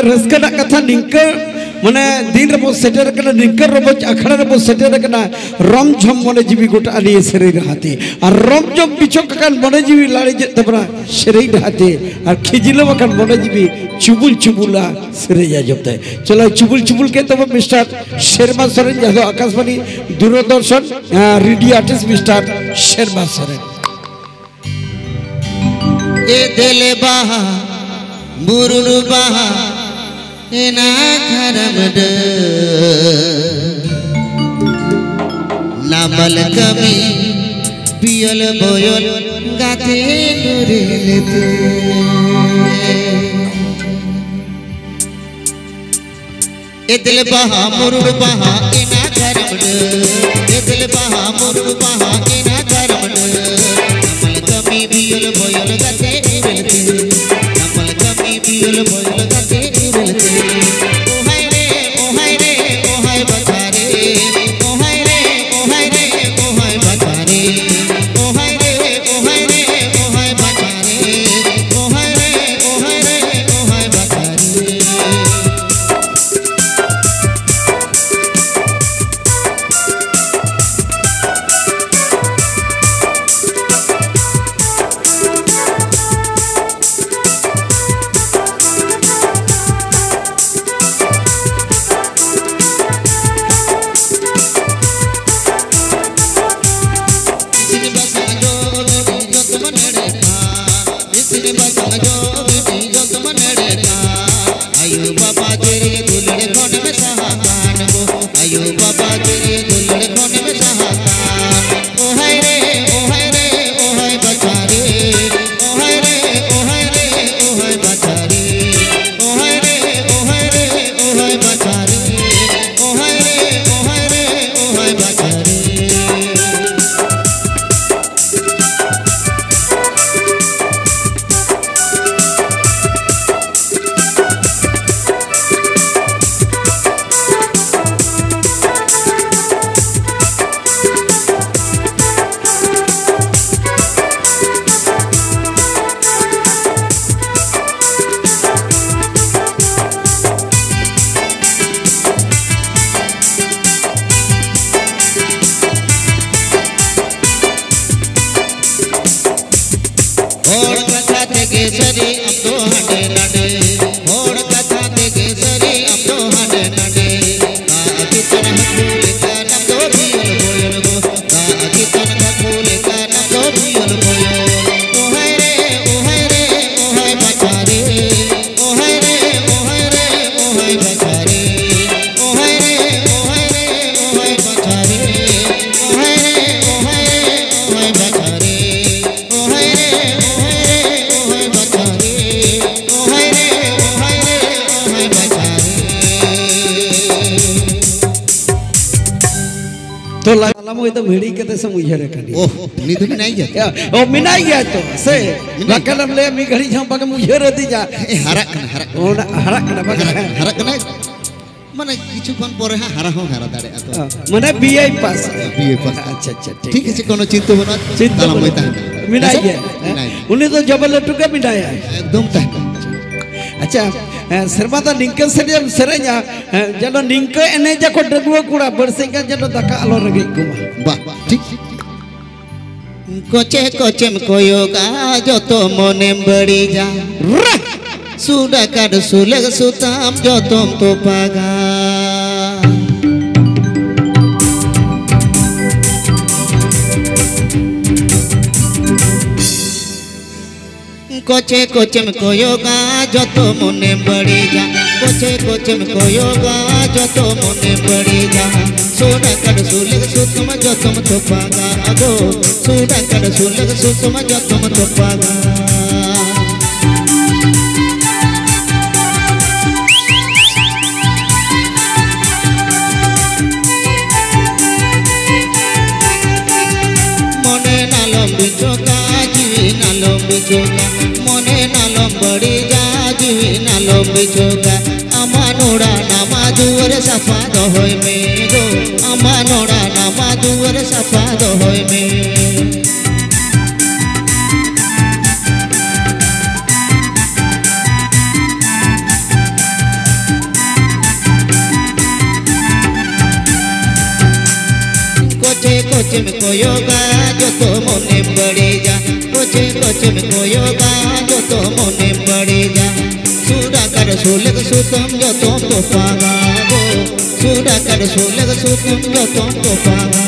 रस्कना कथा निंका मने दिन रबो सेटर कना निंकर रबो अखड़ा रबो सेटर कना रम झम मने जीवी गोटा आनी सेरे रहते और रम झम पिछो कन मने जीवी लाड़ी तबरा सेरे रहते और खिजिलो कन मने जीवी चुबुल चुबुला सेरे जा जबते चलो चुबुल चुबुल के तब मिस्टर शर्मा सोरेन जादो Akashvani Doordarshan radio artist mister Sharma Soren ए दिले बाहा मुरुनु बाहा एना खरमड नामल कमी पियल बोयल गाथे नुरेलते ए दिल बहा मुरुनु बाहा एना खरमड ए दिल बहा मुरुनु बाहा एना खरमड नामल कमी पियल बोयल गाथे नुरेलते नामल कमी पियल बोयल गाथे तो लामो तो मेड़ी के तो समझे रे कनी ओह निधु में नहीं गया ओ मिनाई गया तो से लकलम ले मी घड़ी झम पके मुझे रे दी जा हरक ना हरक ना माने किछु कोन परे हरा हो हरा दाड़े तो माने बीए पास अच्छा अच्छा ठीक है कोनो चिंता बना चिंता मोइता मिनाई गया उन्हें तो जबल टुका मिनाया एकदम ता अच्छा सर्वदा निंके सेरियम सेरे냐 जनो निंके एने जाको डगुआ कुड़ा बरसेगा जनो दका आलो रगे कुमा वाह ठीक कोचे कोचेम कोयोगा जो तो मोने बड़ी जा सुडा काड सुलग सुताम जो तुम तो पागा कोचे कोचेम कोयोगा जो तो मोने बड़ी जा कोचे कोचेम कोयोगा जो तो मोने बड़ी जा सुडा काड सुलग सुतम जो तुम तो पागा अगो सुडा काड सुलग सुतम जो तुम तो पागा मने नालम बड़ी जा जीवी नालम बिचोगा अमानोड़ा नामा दुवर सफा होय में गो अमानोड़ा नामा दुवर सफा होय में में कोयोगा जो तो मोने बड़ी जा कोचे में कोयोगा जो तो मोने बड़ी जा सूरा कर सोलग सुतम जो तो पागा गो सूरा कर सोलग सुतम जो तो पागा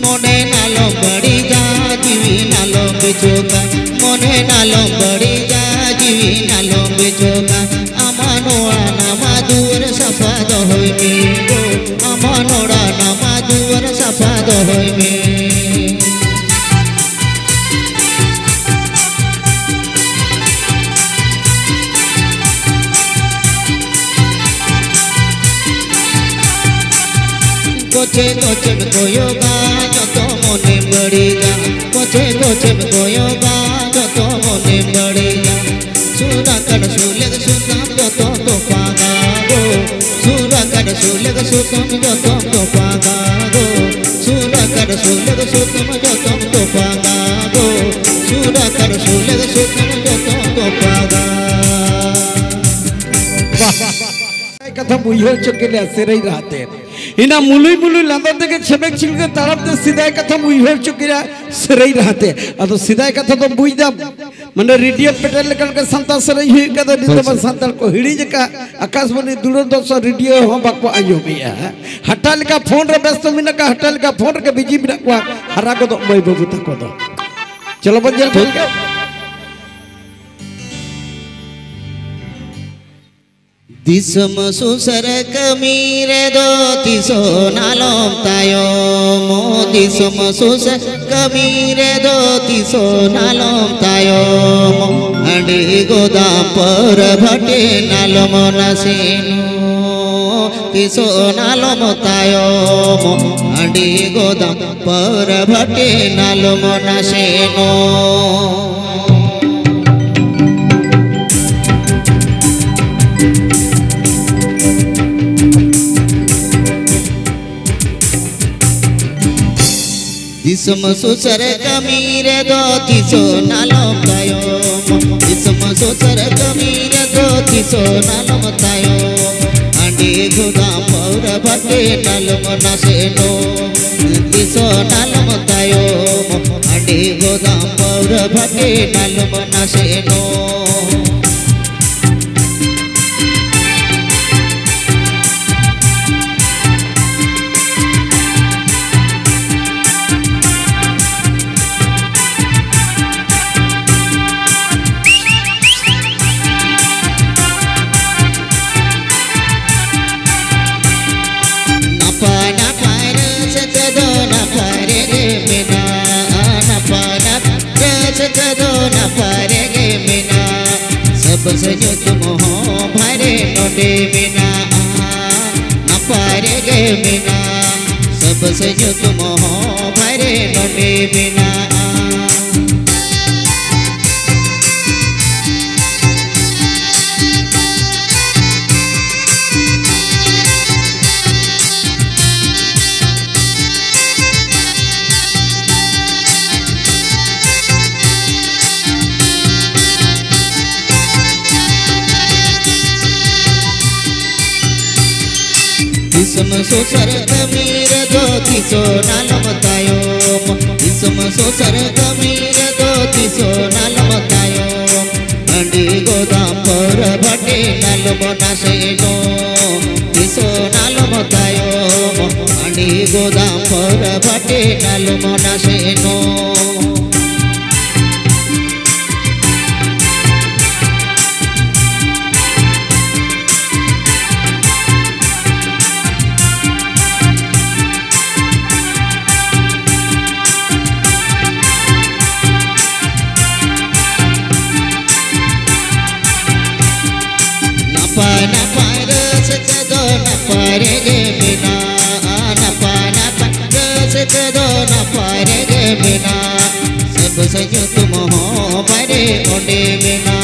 मोने नालो बड़ी जा जीवी नालो बिचोगा मोने नालो बड़ी जा जीवी नालो बिचोगा अमानोड़ा नामा दूर सफा दो होई में गो अमानोड़ा नामा दूर सफा दो होई में कोचे में कोयोगा जो तो मोने बड़ी जा कोचे में कोयोगा जो तो मोने बड़ी जा सूरा कर सुलग सुतम जो तो पागा गो सूरा कर सुलग सुतम जो तो पागा गो सूरा कर सुलग सुतम जो तो पागा गो सूरा कर सुलग सुतम जो तो पागा कथा बुझो चुके से रही रहते इना मुलुई मुलुई लांदा के छबेक छिलके तरफ ते सीधा कथा बुझो चुके से रही रहते अतो सीधा कथा तो बुझदा माने रेडियो पेटल लेकर के संता से रही हुई कदा नितम संताल को हिड़ी जका आकाशवाणी दूरदर्शन रेडियो हो बाको आयो बिया हटाल का फोन रे व्यस्त मिना का हटाल का फोन के बिजी मिना को हरा को तो मई बाबू तक दो चलो बंजल बोल के दिसम सुसर कमीरे दो तिसो नालोम तायो मो दिसम सुसर कमीरे दो तिसो नालोम तायो मो अंडे गोदाम पर भटे नालोम नसेनो तिसो नालोम तायो मो अंडे गोदाम पर भटे नालोम नसेनो दिसम सुसर कमीरे दो तिसो नालोम तायो दिसम सुसर कमीरे दो तिसो नालोम तायो अंडे गोदाम पर भटे नालोम नसेनो तिसो नालोम तायो अंडे गोदाम पर भटे नालोम नसेनो सजो तुम हो भरे नोडे बिना न पारे गे बिना सब सजो तुम हो भरे नोडे बिना दिसम सोसर कमीर दो तिसो नालोम तायो दिसम सोसर कमीर दो तिसो नालोम तायो अंडी गोदाम पर भटे नालोम नसेनो तिसो नालोम तायो अंडी गोदाम पर भटे नालोम नसेनो सब सजो तुम हो भरे ओडे बिना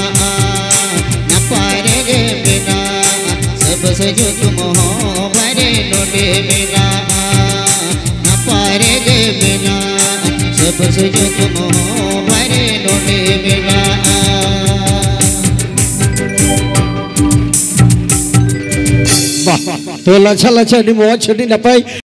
न पारे गे बिना सब सजो तुम हो भरे ओडे बिना न पारे गे बिना सब सुजोग मोह भरे नोटे मेला तो लाचा लाचा नि मोह छड़ी नपाई